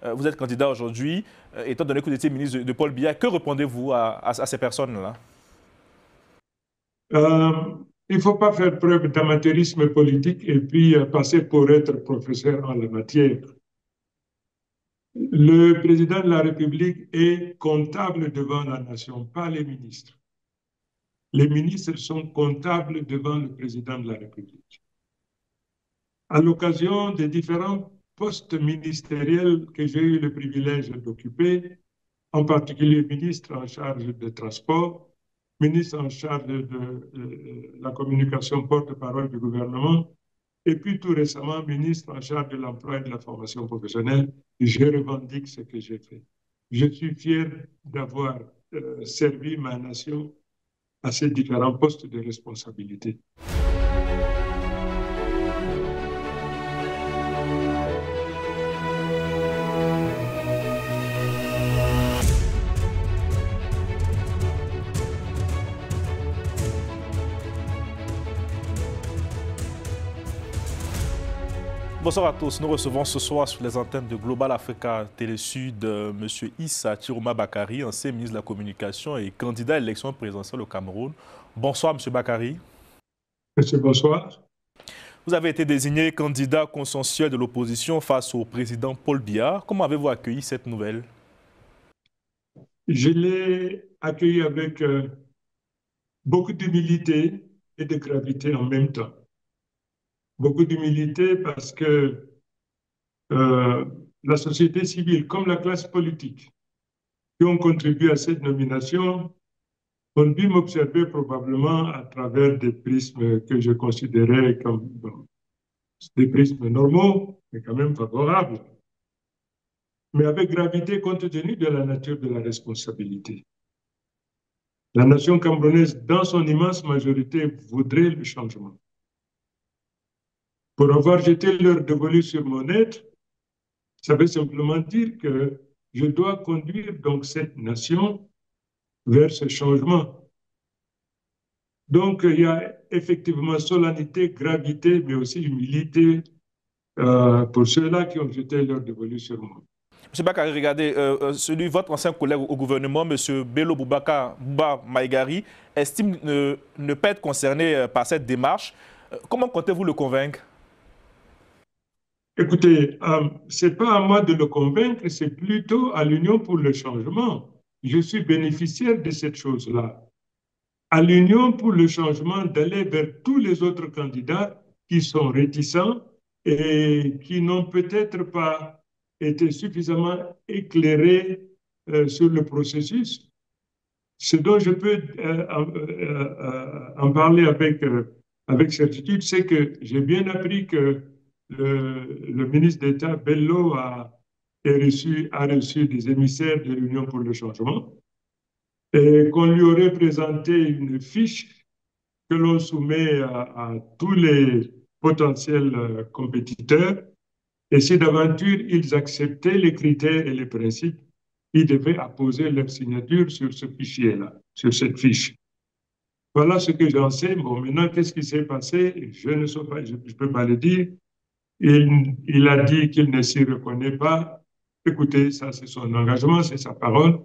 Vous êtes candidat aujourd'hui, étant donné que vous étiez ministre de Paul Biya. Que répondez-vous à ces personnes-là? Euh, il ne faut pas faire preuve d'amateurisme politique et puis passer pour être professeur en la matière. Le président de la République est comptable devant la nation, pas les ministres. Les ministres sont comptables devant le président de la République. À l'occasion des différents postes ministériels que j'ai eu le privilège d'occuper, en particulier ministre en charge des transports, ministre en charge de la communication porte-parole du gouvernement, et puis tout récemment, ministre en charge de l'emploi et de la formation professionnelle, je revendique ce que j'ai fait. Je suis fier d'avoir servi ma nation à ces différents postes de responsabilité. Bonsoir à tous. Nous recevons ce soir sur les antennes de Global Africa Télé-Sud M. Issa Chiroma Bakary, ancien ministre de la Communication et candidat à l'élection présidentielle au Cameroun. Bonsoir, M. Bakary. Monsieur, bonsoir. Vous avez été désigné candidat consensuel de l'opposition face au président Paul Biya. Comment avez-vous accueilli cette nouvelle? Je l'ai accueilli avec beaucoup d'humilité et de gravité en même temps. Beaucoup d'humilité parce que euh, la société civile, comme la classe politique, qui ont contribué à cette nomination, ont pu m'observer probablement à travers des prismes que je considérais comme des prismes normaux, mais quand même favorables, mais avec gravité compte tenu de la nature de la responsabilité. La nation camerounaise, dans son immense majorité, voudrait le changement. Pour avoir jeté l'heure dévolue sur mon être, ça veut simplement dire que je dois conduire donc cette nation vers ce changement. Donc, il y a effectivement solennité, gravité, mais aussi humilité pour ceux-là qui ont jeté leur dévolu sur moi. M. Bakary, regardez, votre ancien collègue au gouvernement, M. Bello Bouba Maïgari, estime ne pas être concerné par cette démarche. Comment comptez-vous le convaincre? Écoutez, ce n'est pas à moi de le convaincre, c'est plutôt à l'Union pour le changement. Je suis bénéficiaire de cette chose-là. À l'Union pour le changement d'aller vers tous les autres candidats qui sont réticents et qui n'ont peut-être pas été suffisamment éclairés sur le processus. Ce dont je peux en parler avec certitude, c'est que j'ai bien appris que le ministre d'État Bello a reçu des émissaires de l'Union pour le changement et qu'on lui aurait présenté une fiche que l'on soumet à tous les potentiels compétiteurs. Et si d'aventure ils acceptaient les critères et les principes, ils devaient apposer leur signature sur ce fichier-là, sur cette fiche. Voilà ce que j'en sais. Bon, maintenant, qu'est-ce qui s'est passé? Je ne sais pas, je ne peux pas le dire. Il a dit qu'il ne s'y reconnaît pas. Écoutez, ça c'est son engagement, c'est sa parole.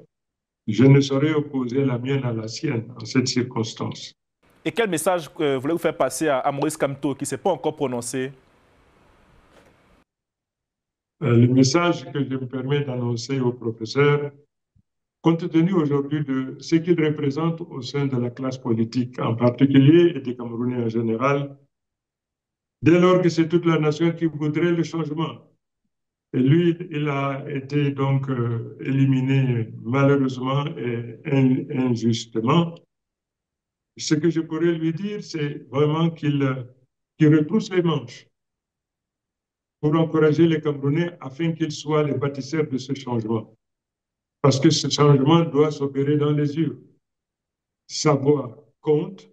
Je ne saurais opposer la mienne à la sienne en cette circonstance. Et quel message voulez-vous faire passer à Maurice Kamto, qui ne s'est pas encore prononcé? Le message que je me permets d'annoncer au professeur, compte tenu aujourd'hui de ce qu'il représente au sein de la classe politique en particulier et des Camerounais en général, dès lors que c'est toute la nation qui voudrait le changement. Et lui, il a été donc éliminé malheureusement et injustement. Ce que je pourrais lui dire, c'est vraiment qu'il retrousse les manches pour encourager les Camerounais afin qu'ils soient les bâtisseurs de ce changement. Parce que ce changement doit s'opérer dans les yeux. Sa voix compte.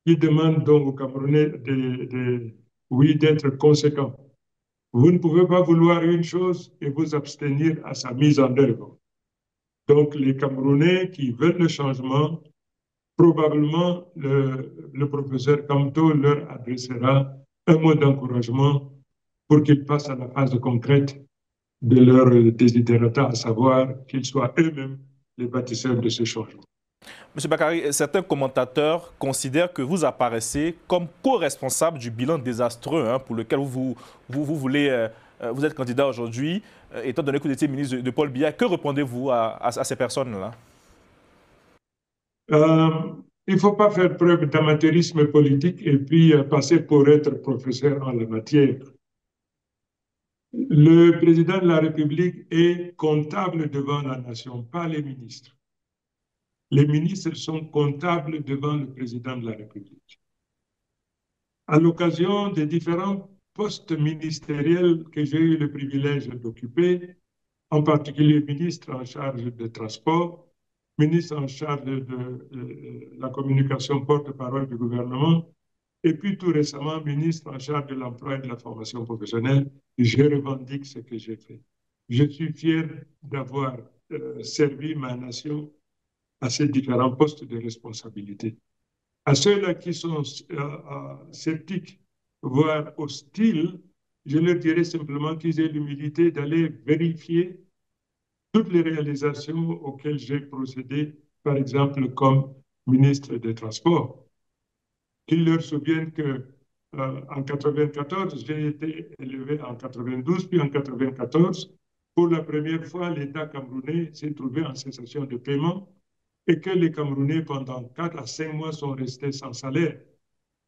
Il demande donc aux Camerounais oui, d'être conséquents. Vous ne pouvez pas vouloir une chose et vous abstenir à sa mise en œuvre. Donc, les Camerounais qui veulent le changement, probablement le professeur Kamto leur adressera un mot d'encouragement pour qu'ils passent à la phase concrète de leur desiderata, à savoir qu'ils soient eux-mêmes les bâtisseurs de ce changement. Monsieur Bakary, certains commentateurs considèrent que vous apparaissez comme co-responsable du bilan désastreux pour lequel vous voulez, vous êtes candidat aujourd'hui, étant donné que vous étiez ministre de Paul Biya. Que répondez-vous à ces personnes-là? Il ne faut pas faire preuve d'amateurisme politique et puis passer pour être professeur en la matière. Le président de la République est comptable devant la nation, pas les ministres. Les ministres sont comptables devant le président de la République. À l'occasion des différents postes ministériels que j'ai eu le privilège d'occuper, en particulier ministre en charge des transports, ministre en charge de la communication porte-parole du gouvernement, et puis tout récemment, ministre en charge de l'emploi et de la formation professionnelle, je revendique ce que j'ai fait. Je suis fier d'avoir servi ma nation à ces différents postes de responsabilité. À ceux-là qui sont sceptiques, voire hostiles, je leur dirais simplement qu'ils aient l'humilité d'aller vérifier toutes les réalisations auxquelles j'ai procédé, par exemple comme ministre des Transports. Qu'ils leur souviennent que en 94, j'ai été élevé en 92, puis en 94, pour la première fois, l'État camerounais s'est trouvé en cessation de paiement et que les Camerounais, pendant 4 à 5 mois, sont restés sans salaire.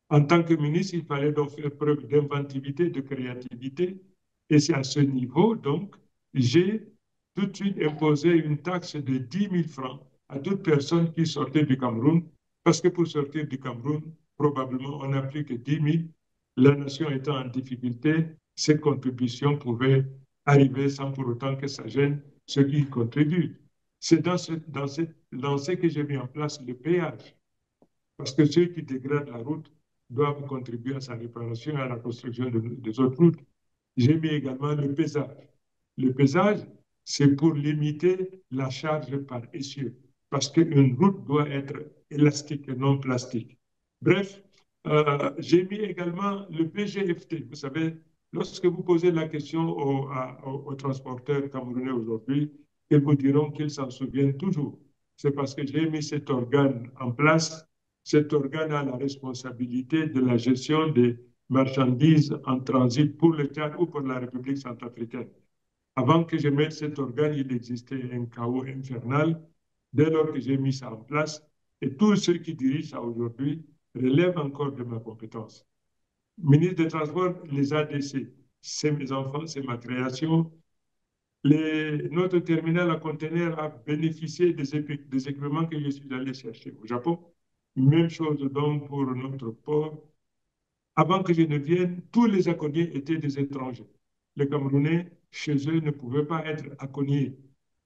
En tant que ministre, il fallait donc faire preuve d'inventivité, de créativité. Et c'est à ce niveau, donc, j'ai tout de suite imposé une taxe de 10 000 francs à toute personne qui sortait du Cameroun, parce que pour sortir du Cameroun, probablement, on n'a plus que 10 000. La nation étant en difficulté, ces contributions pouvaient arriver sans pour autant que ça gêne ceux qui y contribuent. C'est dans cette lancée que j'ai mis en place le péage. Parce que ceux qui dégradent la route doivent contribuer à sa réparation et à la construction des autres routes. J'ai mis également le pesage. Le pesage, c'est pour limiter la charge par essieu, parce qu'une route doit être élastique et non plastique. Bref, j'ai mis également le PGFT. Vous savez, lorsque vous posez la question aux transporteurs camerounais aujourd'hui, ils vous diront qu'ils s'en souviennent toujours. C'est parce que j'ai mis cet organe en place. Cet organe a la responsabilité de la gestion des marchandises en transit pour le Tchad ou pour la République centrafricaine. Avant que je mette cet organe, il existait un chaos infernal. Dès lors que j'ai mis ça en place, et tous ceux qui dirigent ça aujourd'hui relèvent encore de ma compétence. Ministre des Transports, les ADC, c'est mes enfants, c'est ma création. Notre terminal à conteneurs a bénéficié des équipements que je suis allé chercher au Japon. Même chose donc pour notre port. Avant que je ne vienne, tous les accognés étaient des étrangers. Les Camerounais, chez eux, ne pouvaient pas être accognés.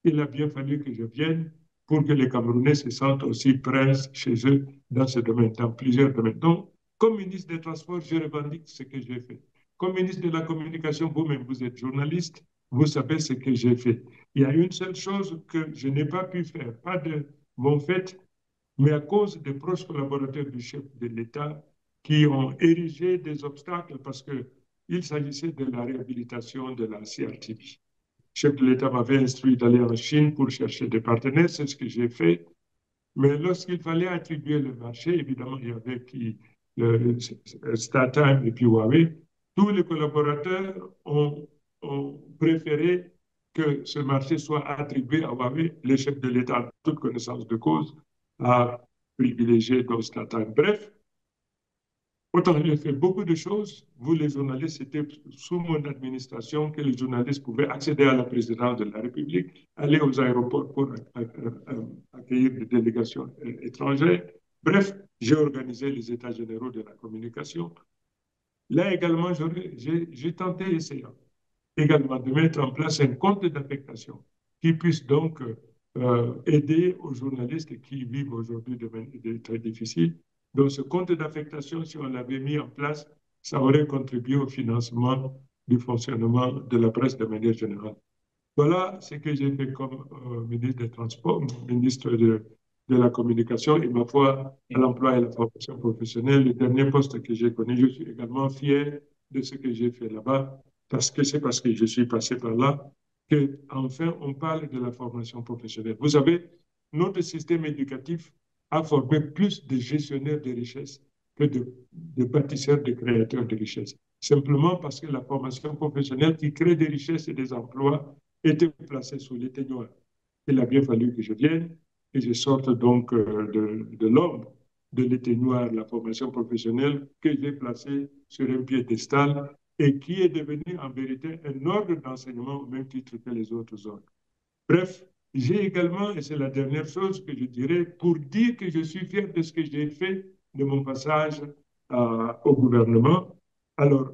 Il a bien fallu que je vienne pour que les Camerounais se sentent aussi princes chez eux dans ce domaine, dans plusieurs domaines. Donc, comme ministre des Transports, je revendique ce que j'ai fait. Comme ministre de la Communication, vous-même, vous êtes journaliste, vous savez ce que j'ai fait. Il y a une seule chose que je n'ai pas pu faire, pas de mon fait, mais à cause des proches collaborateurs du chef de l'État qui ont érigé des obstacles parce qu'il s'agissait de la réhabilitation de la CRTV. Le chef de l'État m'avait instruit d'aller en Chine pour chercher des partenaires, c'est ce que j'ai fait. Mais lorsqu'il fallait attribuer le marché, évidemment, il y avait StarTime et puis Huawei. Tous les collaborateurs ont préféré que ce marché soit attribué à Huawei. Le chef de l'État, en toute connaissance de cause, a privilégié StarTime. Bref, autant j'ai fait beaucoup de choses. Vous, les journalistes, c'était sous mon administration que les journalistes pouvaient accéder à la présidence de la République, aller aux aéroports pour accueillir des délégations étrangères. Bref, j'ai organisé les états généraux de la communication. Là également, j'ai tenté, essayant également de mettre en place un compte d'affectation qui puisse donc aider aux journalistes qui vivent aujourd'hui des très difficiles. Donc, ce compte d'affectation, si on l'avait mis en place, ça aurait contribué au financement du fonctionnement de la presse de manière générale. Voilà ce que j'ai fait comme ministre des Transports, ministre de la Communication et ma foi à l'emploi et la formation professionnelle. Le dernier poste que j'ai connu, je suis également fier de ce que j'ai fait là-bas parce que c'est parce que je suis passé par là qu'enfin on parle de la formation professionnelle. Vous savez, notre système éducatif a formé plus de gestionnaires de richesses que de bâtisseurs, de créateurs de richesses. Simplement parce que la formation professionnelle qui crée des richesses et des emplois était placée sous l'éteignoir. Il a bien fallu que je vienne, que je sorte donc de l'ombre de l'éteignoir, la formation professionnelle, que j'ai placée sur un piédestal et qui est devenu en vérité un ordre d'enseignement au même titre que les autres ordres. Bref, j'ai également, et c'est la dernière chose que je dirais, pour dire que je suis fier de ce que j'ai fait de mon passage au gouvernement. Alors,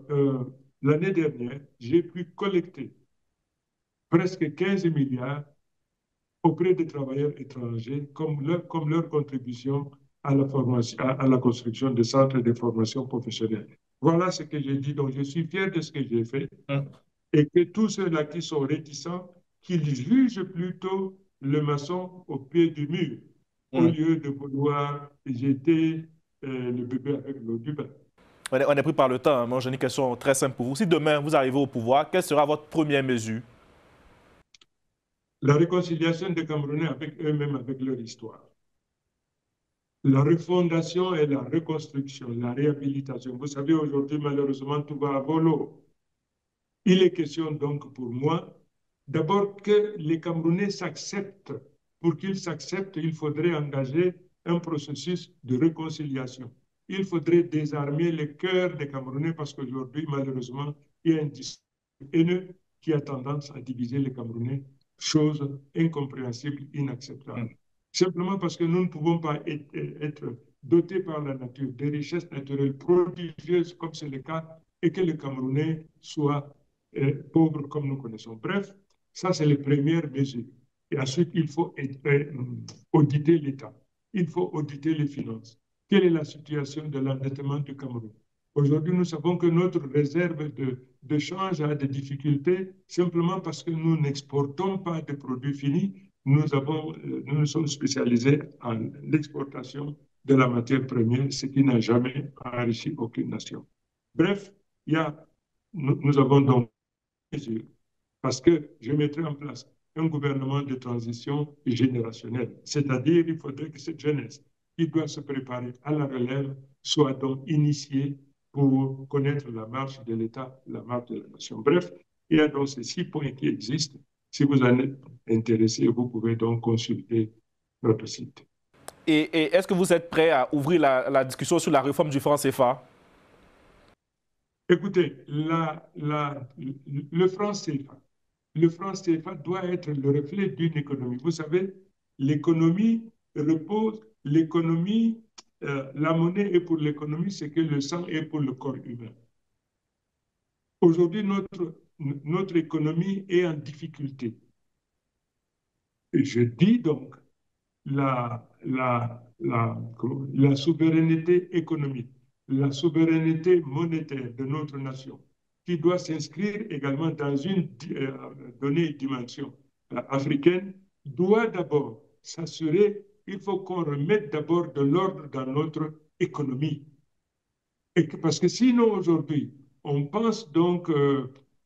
l'année dernière, j'ai pu collecter presque 15 milliards auprès des travailleurs étrangers comme leur contribution à la formation, à la construction de centres de formation professionnelle. Voilà ce que j'ai dit. Donc, je suis fier de ce que j'ai fait et que tous ceux-là qui sont réticents, qu'ils jugent plutôt le maçon au pied du mur au lieu de vouloir jeter le bébé avec l'eau du bain. On est pris par le temps. Moi, j'ai une question très simple pour vous. Si demain, vous arrivez au pouvoir, quelle sera votre première mesure? La réconciliation des Camerounais avec eux-mêmes, avec leur histoire. La refondation et la reconstruction, la réhabilitation. Vous savez, aujourd'hui, malheureusement, tout va à volo. Il est question donc pour moi, d'abord que les Camerounais s'acceptent. Pour qu'ils s'acceptent, il faudrait engager un processus de réconciliation. Il faudrait désarmer le cœur des Camerounais parce qu'aujourd'hui, malheureusement, il y a un discours haineux qui a tendance à diviser les Camerounais, chose incompréhensible, inacceptable. Simplement parce que nous ne pouvons pas être dotés par la nature des richesses naturelles prodigieuses comme c'est le cas et que le Camerounais soit pauvre comme nous connaissons. Bref, ça c'est les premières mesures. Et ensuite, il faut auditer l'État. Il faut auditer les finances. Quelle est la situation de l'endettement du Cameroun? Aujourd'hui, nous savons que notre réserve de change a des difficultés simplement parce que nous n'exportons pas de produits finis. Nous sommes spécialisés en l'exportation de la matière première, ce qui n'a jamais enrichi aucune nation. Bref, nous avons donc parce que je mettrai en place un gouvernement de transition générationnelle. C'est-à-dire, il faudrait que cette jeunesse qui doit se préparer à la relève soit donc initiée pour connaître la marche de l'État, la marche de la nation. Bref, il y a donc ces 6 points qui existent. Si vous en êtes intéressé, vous pouvez donc consulter notre site. Et est-ce que vous êtes prêt à ouvrir la discussion sur la réforme du franc CFA? Écoutez, le franc CFA doit être le reflet d'une économie. Vous savez, l'économie repose, la monnaie est pour l'économie ce que le sang est pour le corps humain. Aujourd'hui, notre économie est en difficulté. Et je dis donc la souveraineté économique, la souveraineté monétaire de notre nation, qui doit s'inscrire également dans une donnée dimension africaine, doit d'abord s'assurer, il faut qu'on remette d'abord de l'ordre dans notre économie. Parce que sinon, aujourd'hui, on pense donc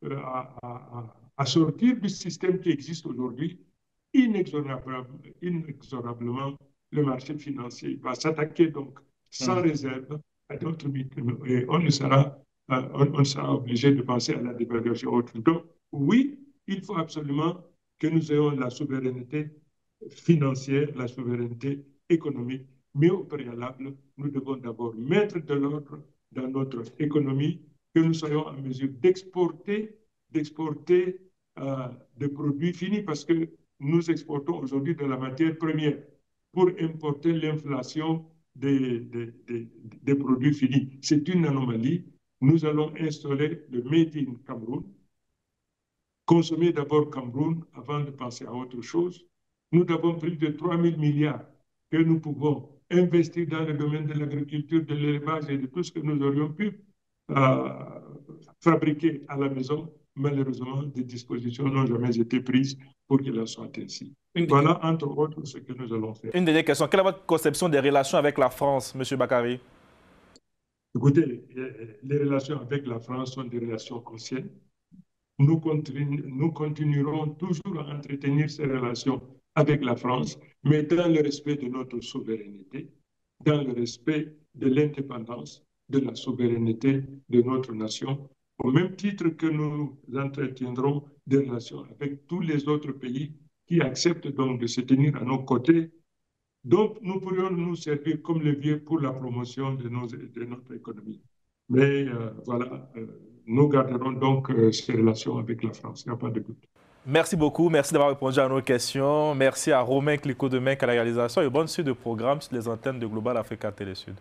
à sortir du système qui existe aujourd'hui, inexorablement, le marché financier va s'attaquer donc sans réserve à d'autres mécanismes et on sera obligé de penser à la dévaluation autre. Donc, oui, il faut absolument que nous ayons la souveraineté financière, la souveraineté économique, mais au préalable, nous devons d'abord mettre de l'ordre dans notre économie, que nous soyons en mesure d'exporter des produits finis parce que nous exportons aujourd'hui de la matière première pour importer l'inflation des produits finis. C'est une anomalie. Nous allons instaurer le Made in Cameroun, consommer d'abord Cameroun avant de penser à autre chose. Nous avons plus de 3 000 milliards que nous pouvons investir dans le domaine de l'agriculture, de l'élevage et de tout ce que nous aurions pu fabriquer à la maison. Malheureusement, des dispositions n'ont jamais été prises pour qu'il en soit ainsi. Voilà, entre autres, ce que nous allons faire. Une dernière question. Quelle est votre conception des relations avec la France, M. Bakary? Écoutez, les relations avec la France sont des relations anciennes. nous continuerons toujours à entretenir ces relations avec la France, mais dans le respect de notre souveraineté, dans le respect de l'indépendance, de la souveraineté de notre nation, au même titre que nous entretiendrons des relations avec tous les autres pays qui acceptent donc de se tenir à nos côtés. Donc, nous pourrions nous servir comme levier pour la promotion de notre économie. Mais voilà, nous garderons donc ces relations avec la France, il n'y a pas de doute. Merci beaucoup, merci d'avoir répondu à nos questions. Merci à Romain Clicquot de Mec à la réalisation et bonne suite de programme sur les antennes de Global Africa Télé Sud.